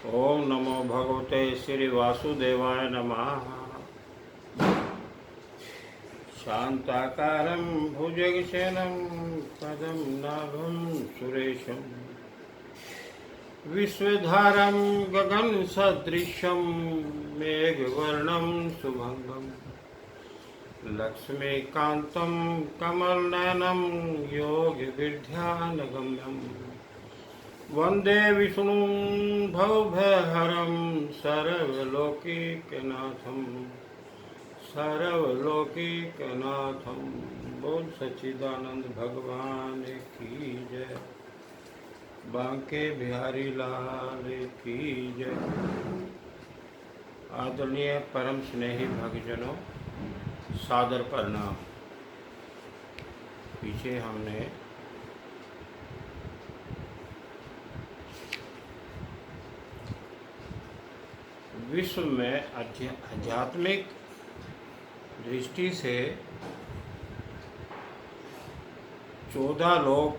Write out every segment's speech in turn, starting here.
ओम नमो भगवते श्री वासुदेवाय नमः। शांताकारं भुजगशयनं पदं नाभं सुरेशं विश्वधारं गगनसदृशं मेघवर्णं शुभंगं लक्ष्मीकान्तं कमलनयनं योगिविद्यानगम्यं वंदे विष्णु भवभयहरं सर्वलोकैकनाथं बोल सच्चिदानंद भगवान की जय। बांके बिहारी लाल की जय। आदरणीय परम स्नेही भक्तजनों, सादर प्रणाम। पीछे हमने विश्व में आध्यात्मिक दृष्टि से 14 लोक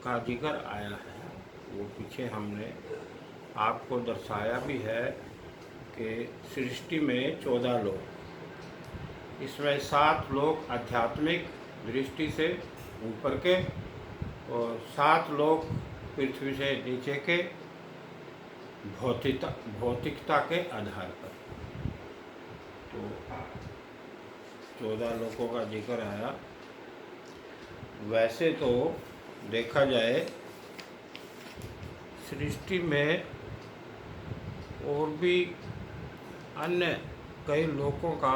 का जिक्र आया है। वो पीछे हमने आपको दर्शाया भी है कि सृष्टि में 14 लोक, इसमें 7 लोक आध्यात्मिक दृष्टि से ऊपर के और 7 लोक पृथ्वी से नीचे के भौतिकता के आधार पर। तो 14 लोकों का जिक्र आया। वैसे तो देखा जाए सृष्टि में और भी अन्य कई लोकों का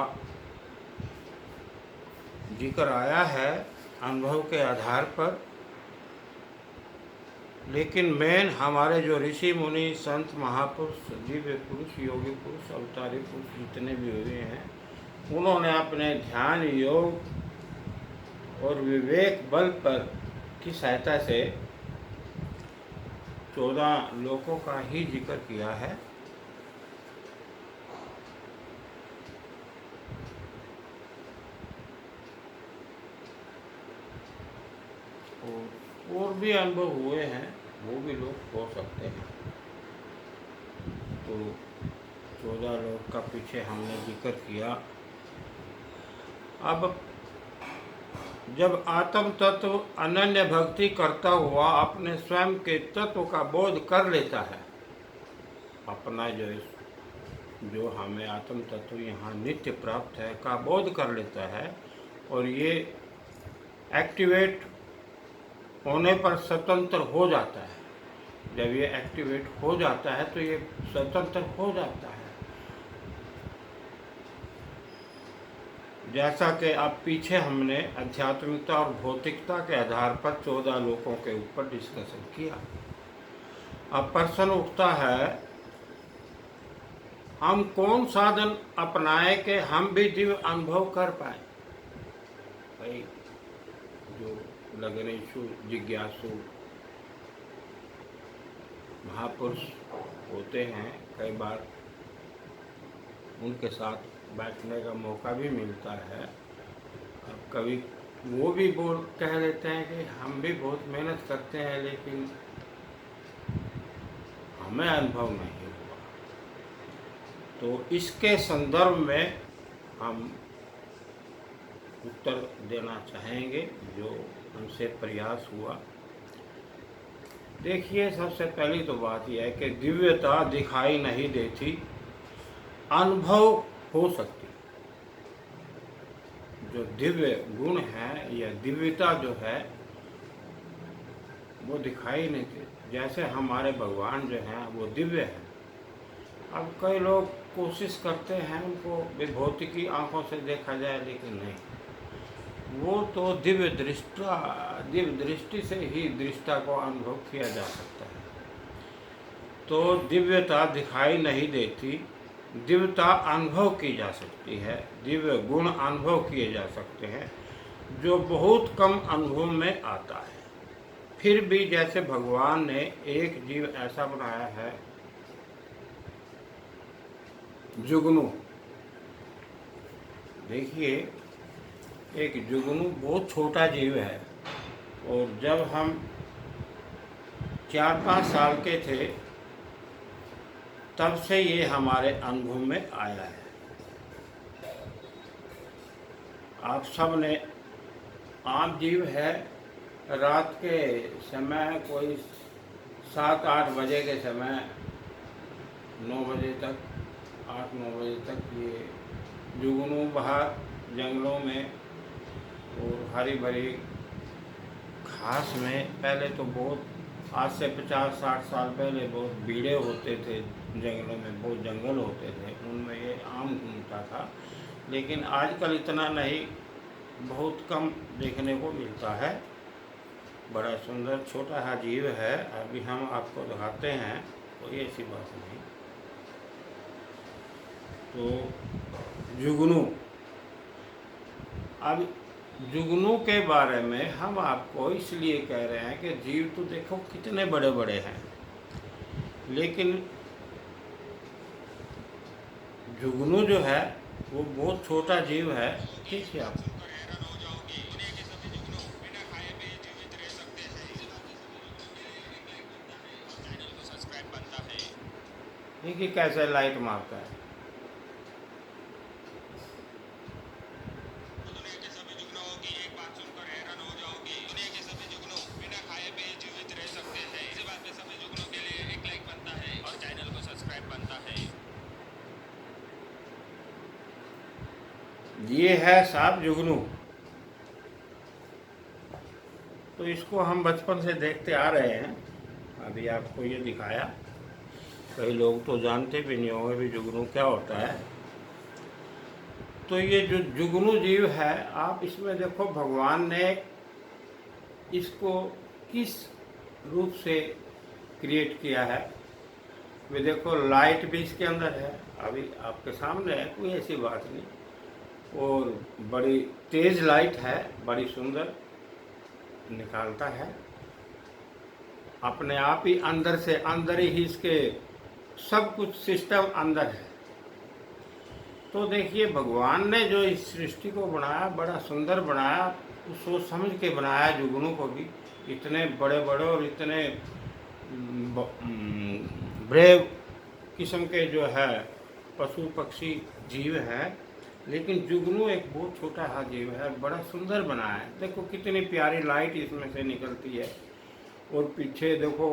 जिक्र आया है अनुभव के आधार पर, लेकिन मेन हमारे जो ऋषि मुनि संत महापुरुष दिव्य पुरुष योगी पुरुष अवतारी पुरुष जितने भी हुए हैं, उन्होंने अपने ध्यान योग और विवेक बल पर की सहायता से 14 लोकों का ही जिक्र किया है। और भी अनुभव हुए हैं, वो भी लोग हो सकते हैं। तो 14 लोक का पीछे हमने जिक्र किया। अब जब आत्म तत्व अनन्य भक्ति करता हुआ अपने स्वयं के तत्व का बोध कर लेता है, अपना जो हमें आत्म तत्व यहाँ नित्य प्राप्त है का बोध कर लेता है, और ये एक्टिवेट होने पर स्वतंत्र हो जाता है। जब ये एक्टिवेट हो जाता है तो ये स्वतंत्र हो जाता है। जैसा कि अब पीछे हमने आध्यात्मिकता और भौतिकता के आधार पर 14 लोकों के ऊपर डिस्कशन किया। अब प्रश्न उठता है, हम कौन साधन अपनाएं कि हम भी दिव्य अनुभव कर पाए। भाई जो लगनेशु जिज्ञासु महापुरुष होते हैं, कई बार उनके साथ बैठने का मौका भी मिलता है। अब कभी वो भी कह देते हैं कि हम भी बहुत मेहनत करते हैं लेकिन हमें अनुभव नहीं हुआ। तो इसके संदर्भ में हम उत्तर देना चाहेंगे जो हमसे प्रयास हुआ। देखिए, सबसे पहली तो बात यह है कि दिव्यता दिखाई नहीं देती, अनुभव हो सकती। जो दिव्य गुण है या दिव्यता जो है वो दिखाई नहीं देती। जैसे हमारे भगवान जो हैं वो दिव्य हैं। अब कई लोग कोशिश करते हैं उनको भौतिकी आंखों से देखा जाए, लेकिन नहीं, वो तो दिव्य दृष्टि से ही दृष्टा को अनुभव किया जा सकता है। तो दिव्यता दिखाई नहीं देती, दिव्यता अनुभव की जा सकती है, दिव्य गुण अनुभव किए जा सकते हैं, जो बहुत कम अनुभव में आता है। फिर भी जैसे भगवान ने एक जीव ऐसा बनाया है, जुगनू। देखिए, एक जुगनू बहुत छोटा जीव है, और जब हम 4-5 साल के थे तब से ये हमारे अनुभव में आया है। आप सब ने आम जीव है, रात के समय कोई 7-8 बजे के समय 9 बजे तक 8-9 बजे तक ये जुगनू बाहर जंगलों में और हरी भरी घास में, पहले तो बहुत, आज से 50-60 साल पहले बहुत बीड़े होते थे जंगलों में, बहुत जंगल होते थे, उनमें ये आम घूमता था। लेकिन आजकल इतना नहीं, बहुत कम देखने को मिलता है। बड़ा सुंदर छोटा सा जीव है, अभी हम आपको दिखाते हैं, कोई ऐसी बात नहीं। तो जुगनू, अब जुगनू के बारे में हम आपको इसलिए कह रहे हैं कि जीव तो देखो कितने बड़े बड़े हैं, लेकिन जुगनू जो है वो बहुत छोटा जीव है। ठीक है, आप देखिए कैसे लाइट मारता है। ये है सांप जुगनू। तो इसको हम बचपन से देखते आ रहे हैं, अभी आपको ये दिखाया। कई लोग तो जानते भी नहीं होंगे भी जुगनू क्या होता है। तो ये जो जुगनू जीव है, आप इसमें देखो भगवान ने इसको किस रूप से क्रिएट किया है। वे देखो लाइट भी इसके अंदर है, अभी आपके सामने है, कोई ऐसी बात नहीं। और बड़ी तेज लाइट है, बड़ी सुंदर निकालता है अपने आप ही, अंदर से अंदर ही इसके सब कुछ सिस्टम अंदर है। तो देखिए भगवान ने जो इस सृष्टि को बनाया, बड़ा सुंदर बनाया, सोच समझ के बनाया जुगनू को भी। इतने बड़े बड़े और इतने ब्रेव किस्म के जो है पशु पक्षी जीव हैं, लेकिन जुगनू एक बहुत छोटा सा जीव है, बड़ा सुंदर बनाया है। देखो कितनी प्यारी लाइट इसमें से निकलती है, और पीछे देखो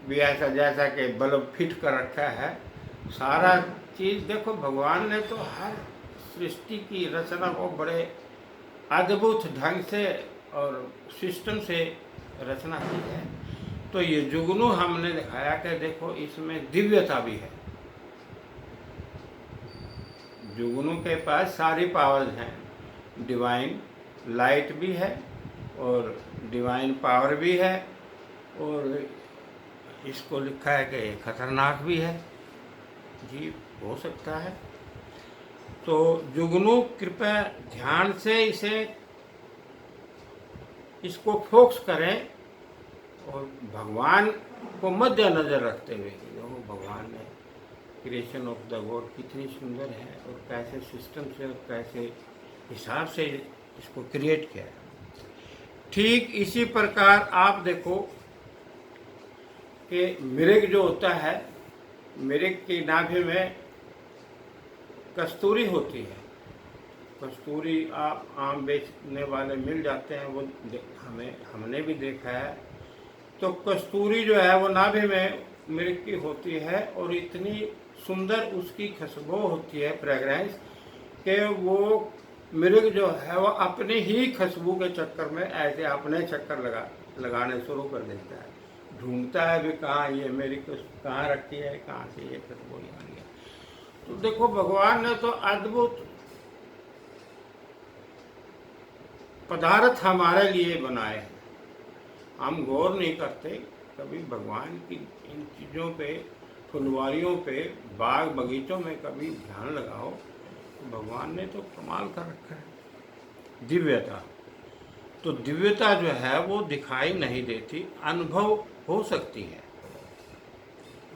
भी ऐसा जैसा कि बल्ब फिट कर रखा है। सारा चीज़ देखो भगवान ने तो हर सृष्टि की रचना को बड़े अद्भुत ढंग से और सिस्टम से रचना की है। तो ये जुगनू हमने दिखाया कि देखो इसमें दिव्यता भी है। जुगनू के पास सारी पावर्स हैं, डिवाइन लाइट भी है और डिवाइन पावर भी है, और इसको लिखा है कि खतरनाक भी है, जी हो सकता है। तो जुगनू कृपया ध्यान से इसको फोकस करें और भगवान को मद्देनजर रखते हुए, देखो भगवान ने क्रिएशन ऑफ द गॉड कितनी सुंदर है और कैसे सिस्टम से और कैसे हिसाब से इसको क्रिएट किया है। ठीक इसी प्रकार आप देखो कि मिर्ग जो होता है, मिर्ग की नाभि में कस्तूरी होती है। कस्तूरी आप आम बेचने वाले मिल जाते हैं, वो हमने भी देखा है। तो कस्तूरी जो है वो नाभि में मिर्ग की होती है, और इतनी सुंदर उसकी खुशबू होती है, फ्रेगरेंस, कि वो मिर्ग जो है वो अपने ही खुशबू के चक्कर में ऐसे अपने चक्कर लगाने शुरू कर देता है, ढूंढता है भी कहाँ ये मेरी कहाँ रखी है, कहाँ से ये खुशबू आ गया। तो देखो भगवान ने तो अद्भुत पदार्थ हमारे लिए बनाए हैं, हम गौर नहीं करते कभी भगवान की इन चीज़ों पे, फुलवारियों पे, बाग बगीचों में कभी ध्यान लगाओ, तो भगवान ने तो कमाल कर रखा है। दिव्यता, तो दिव्यता जो है वो दिखाई नहीं देती, अनुभव हो सकती है।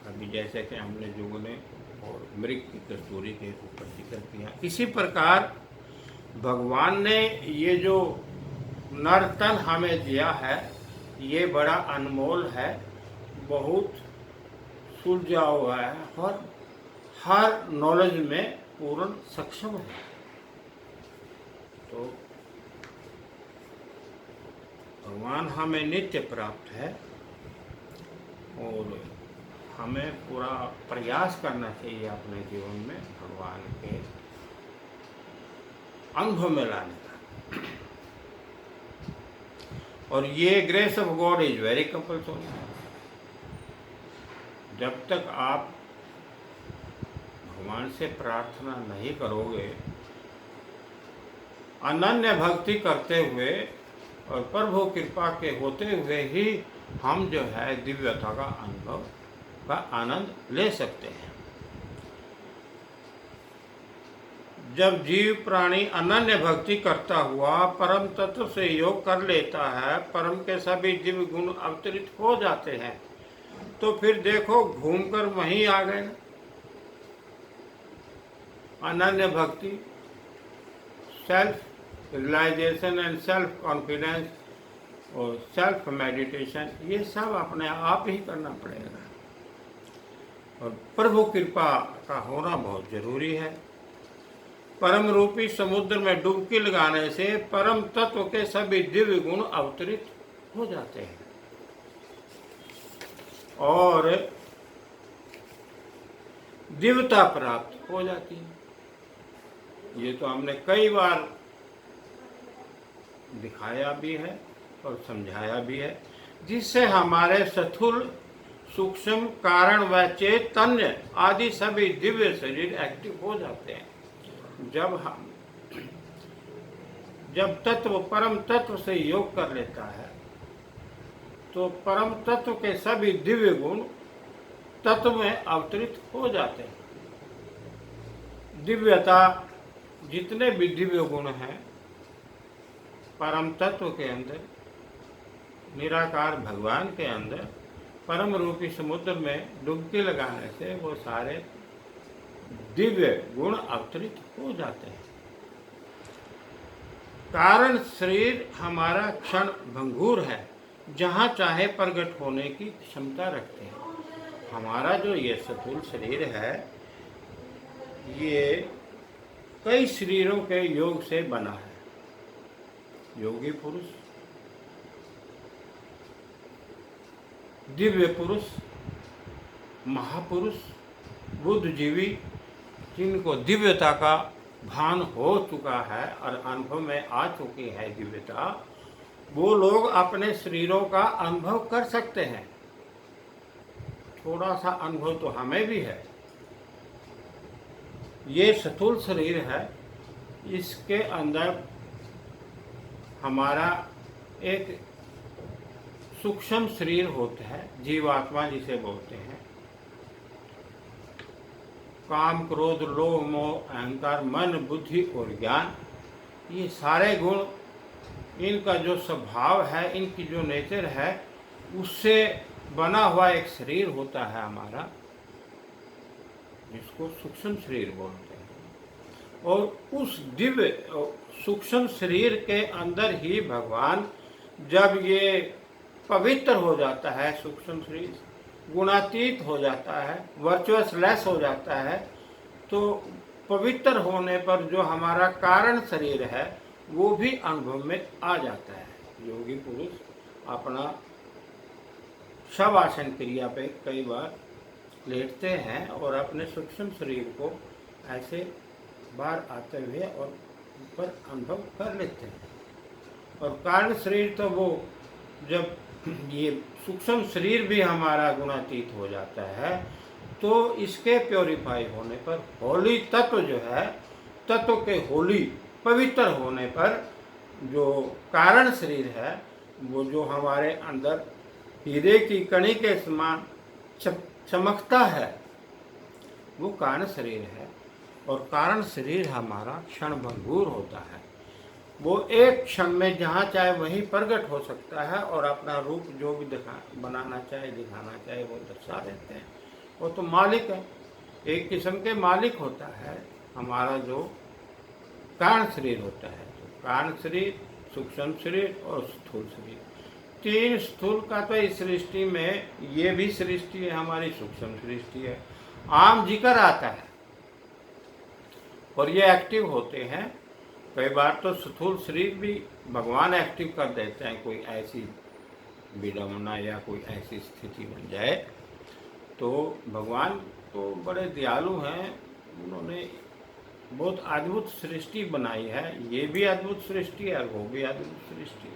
अभी जैसे कि हमने जुगने और मृग की कस्तूरी के ऊपर जिक्र किया, इसी प्रकार भगवान ने ये जो नर तन हमें दिया है, ये बड़ा अनमोल है, बहुत सुलझा हुआ है और हर नॉलेज में पूर्ण सक्षम है। तो भगवान हमें नित्य प्राप्त है और हमें पूरा प्रयास करना चाहिए अपने जीवन में भगवान के अनुभव में लाने का। और ये grace of God is very compulsory. जब तक आप भगवान से प्रार्थना नहीं करोगे, अनन्य भक्ति करते हुए और प्रभु कृपा के होते हुए ही हम जो है दिव्यता का अनुभव का आनंद ले सकते हैं। जब जीव प्राणी अनन्य भक्ति करता हुआ परम तत्व से योग कर लेता है, परम के सभी दिव्य गुण अवतरित हो जाते हैं, तो फिर देखो घूमकर वहीं आ गए। अनन्य भक्ति, self realisation and self confidence और सेल्फ मेडिटेशन, ये सब अपने आप ही करना पड़ेगा। और प्रभु कृपा का होना बहुत जरूरी है। परम रूपी समुद्र में डुबकी लगाने से परम तत्व के सभी दिव्य गुण अवतरित हो जाते हैं और दिव्यता प्राप्त हो जाती है। ये तो हमने कई बार दिखाया भी है और समझाया भी है, जिससे हमारे स्थूल सूक्ष्म कारण व चैतन्य आदि सभी दिव्य शरीर एक्टिव हो जाते हैं। जब तत्व परम तत्व से योग कर लेता है तो परम तत्व के सभी दिव्य गुण तत्व में अवतरित हो जाते हैं। दिव्यता, जितने भी दिव्य गुण हैं परम तत्व के अंदर, निराकार भगवान के अंदर, परम रूपी समुद्र में डुबकी लगाने से वो सारे दिव्य गुण अवतरित हो जाते हैं। कारण शरीर हमारा क्षण भंगुर है, जहाँ चाहे प्रकट होने की क्षमता रखते हैं। हमारा जो ये स्थूल शरीर है, ये कई शरीरों के योग से बना है। योगी पुरुष, दिव्य पुरुष, महापुरुष, बुद्धिजीवी, जिनको दिव्यता का भान हो चुका है और अनुभव में आ चुकी है दिव्यता, वो लोग अपने शरीरों का अनुभव कर सकते हैं। थोड़ा सा अनुभव तो हमें भी है। ये स्थूल शरीर है, इसके अंदर हमारा एक सूक्ष्म शरीर होता है, जीवात्मा जिसे बोलते हैं। काम, क्रोध, लोभ, मोह, अहंकार, मन, बुद्धि और ज्ञान, ये सारे गुण, इनका जो स्वभाव है, इनकी जो नेचर है, उससे बना हुआ एक शरीर होता है हमारा, जिसको सूक्ष्म शरीर बोलते हैं। और उस दिव्य सूक्ष्म शरीर के अंदर ही भगवान, जब ये पवित्र हो जाता है, सूक्ष्म शरीर गुणातीत हो जाता है, वर्चुअस लेस हो जाता है, तो पवित्र होने पर जो हमारा कारण शरीर है वो भी अनुभव में आ जाता है। योगी पुरुष अपना शवासन क्रिया पे कई बार लेटते हैं और अपने सूक्ष्म शरीर को ऐसे बाहर आते हुए और ऊपर अनुभव कर लेते हैं। और कारण शरीर तो वो, जब ये सूक्ष्म शरीर भी हमारा गुणातीत हो जाता है, तो इसके प्योरीफाई होने पर, होली तत्व जो है, तत्व के होली पवित्र होने पर जो कारण शरीर है, वो जो हमारे अंदर हीरे की कणी के समान चमकता है, वो कारण शरीर है। और कारण शरीर हमारा क्षण भंगुर होता है। वो एक क्षण में जहाँ चाहे वहीं प्रकट हो सकता है और अपना रूप जो भी बनाना चाहे, दिखाना चाहे, वो दर्शा देते हैं। वो तो मालिक है, एक किस्म के मालिक होता है हमारा जो कारण शरीर होता है। तो कारण शरीर, सूक्ष्म शरीर और स्थूल शरीर, तीन स्थूल का तो इस सृष्टि में ये भी सृष्टि है, हमारी सूक्ष्म सृष्टि है, आम जिक्र आता है और ये एक्टिव होते हैं। कई बार तो स्थूल शरीर भी भगवान एक्टिव कर देते हैं, कोई ऐसी विडंबना या कोई ऐसी स्थिति बन जाए। तो भगवान तो बड़े दयालु हैं, उन्होंने बहुत अद्भुत सृष्टि बनाई है। ये भी अद्भुत सृष्टि है और वो भी अद्भुत सृष्टि।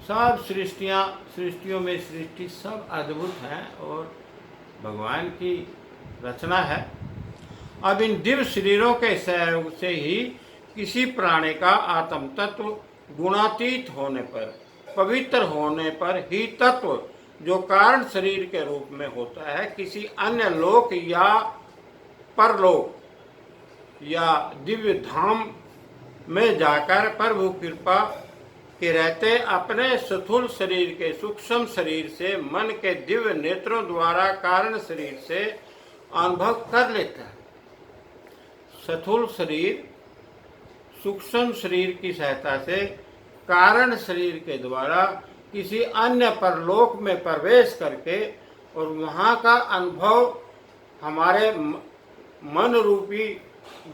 सब सृष्टियों में सृष्टि सब अद्भुत हैं और भगवान की रचना है। अब इन दिव्य शरीरों के सहयोग से ही किसी प्राणी का आत्म तत्व गुणातीत होने पर, पवित्र होने पर ही तत्व जो कारण शरीर के रूप में होता है, किसी अन्य लोक या परलोक या दिव्य धाम में जाकर प्रभु कृपा के रहते अपने स्थूल शरीर के सूक्ष्म शरीर से मन के दिव्य नेत्रों द्वारा कारण शरीर से अनुभव कर लेता है। स्थूल शरीर सूक्ष्म शरीर की सहायता से कारण शरीर के द्वारा किसी अन्य परलोक में प्रवेश करके और वहाँ का अनुभव हमारे मन रूपी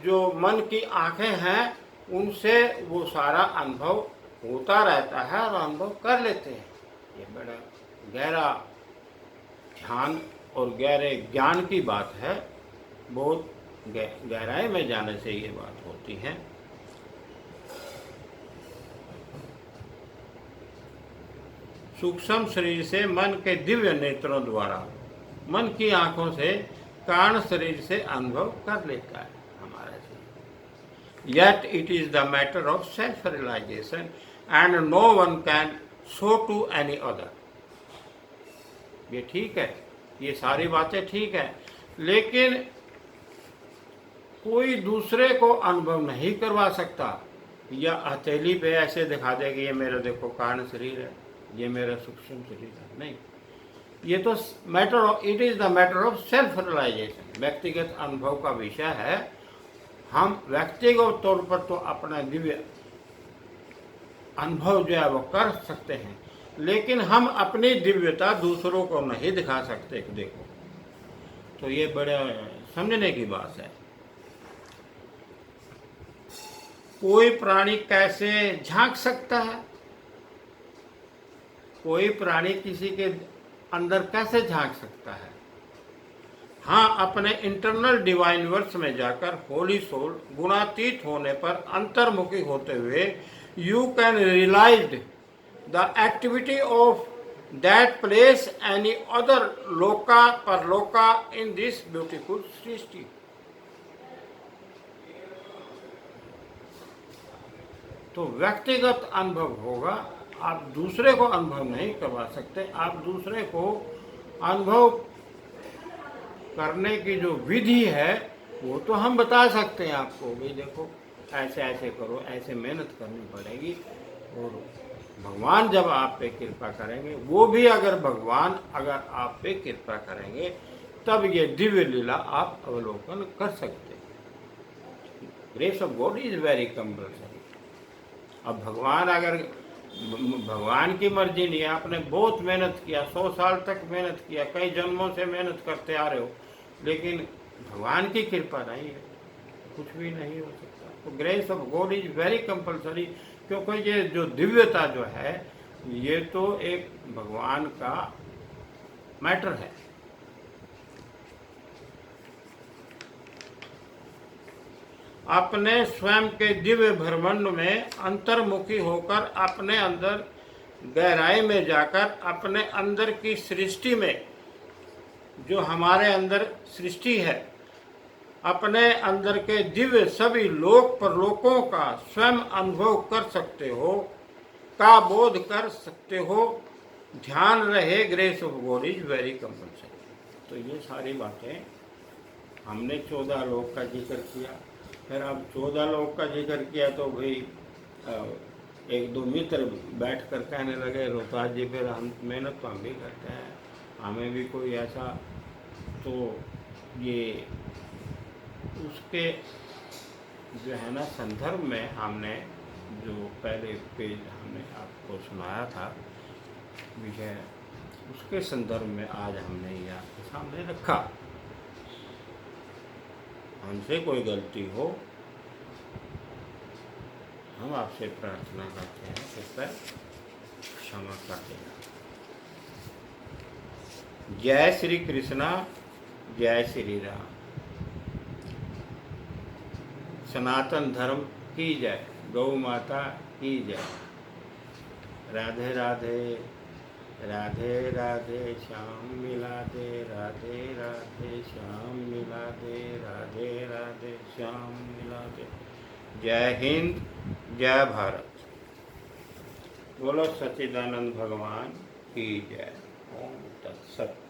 जो मन की आंखें हैं उनसे वो सारा अनुभव होता रहता है और अनुभव कर लेते हैं। ये बड़ा गहरा ध्यान और गहरे ज्ञान की बात है, बहुत गहराई में जाने से ये बात होती है। सूक्ष्म शरीर से मन के दिव्य नेत्रों द्वारा, मन की आंखों से कारण शरीर से अनुभव कर लेता है हमारा शरीर। Yet it is the matter of self-realization and no one can show to any other। ये ठीक है, ये सारी बातें ठीक है, लेकिन कोई दूसरे को अनुभव नहीं करवा सकता या हथेली पे ऐसे दिखा देगा ये मेरा देखो कारण शरीर है, ये मेरा सूक्ष्म शरीर है। नहीं, ये तो matter of, it is the matter of self realisation, व्यक्तिगत अनुभव का विषय है। हम व्यक्तिगत तौर पर तो अपना दिव्य अनुभव जो है वो कर सकते हैं, लेकिन हम अपनी दिव्यता दूसरों को नहीं दिखा सकते। देखो, तो ये बड़े समझने की बात है। कोई प्राणी कैसे झांक सकता है, कोई प्राणी किसी के अंदर कैसे झांक सकता है? हाँ, अपने इंटरनल डिवाइन वर्स में जाकर होली सोल गुणातीत होने पर अंतर्मुखी होते हुए you can realise the activity of that place any other लोका परलोका इन दिस ब्यूटीफुल सृष्टि। तो व्यक्तिगत अनुभव होगा, आप दूसरे को अनुभव नहीं करवा सकते। आप दूसरे को अनुभव करने की जो विधि है वो तो हम बता सकते हैं आपको, भाई देखो ऐसे ऐसे करो, ऐसे मेहनत करनी पड़ेगी। और भगवान जब आप पे कृपा करेंगे, वो भी अगर भगवान अगर आप पे कृपा करेंगे, तब ये दिव्य लीला आप अवलोकन कर सकते हैं। Grace of God is very compulsory. अब भगवान अगर भगवान की मर्जी नहीं है, आपने बहुत मेहनत किया, 100 साल तक मेहनत किया, कई जन्मों से मेहनत करते आ रहे हो, लेकिन भगवान की कृपा नहीं है, कुछ भी नहीं हो सकता। तो grace of God is very compulsory, क्योंकि ये जो दिव्यता जो है ये तो एक भगवान का मैटर है। अपने स्वयं के दिव्य ब्रह्मांड में अंतर्मुखी होकर अपने अंदर गहराई में जाकर अपने अंदर की सृष्टि में, जो हमारे अंदर सृष्टि है, अपने अंदर के दिव्य सभी लोक परलोकों का स्वयं अनुभव कर सकते हो, का बोध कर सकते हो। ध्यान रहे, grace of God is very compulsory. तो ये सारी बातें हमने 14 लोक का जिक्र किया। फिर अब 14 लोग का जिक्र किया तो भाई एक दो मित्र बैठ कर कहने लगे, रोहतास जी फिर हम मेहनत तो हम भी करते हैं, हमें भी कोई ऐसा। तो ये उसके जो है ना संदर्भ में हमने जो पहले पेज हमने आपको सुनाया था, विषय, उसके संदर्भ में आज हमने ये आपके सामने रखा। हमसे कोई गलती हो, हम आपसे प्रार्थना करते हैं कि इस पर क्षमा कर देना। जय श्री कृष्णा, जय श्री राम। सनातन धर्म की जय, गौ माता की जय। राधे राधे, राधे राधे श्याम मिला दे, राधे राधे श्याम मिला दे, राधे राधे श्याम मिला दे। जय हिंद, जय भारत। बोलो सच्चिदानंद भगवान की जय। ओम तत्सत।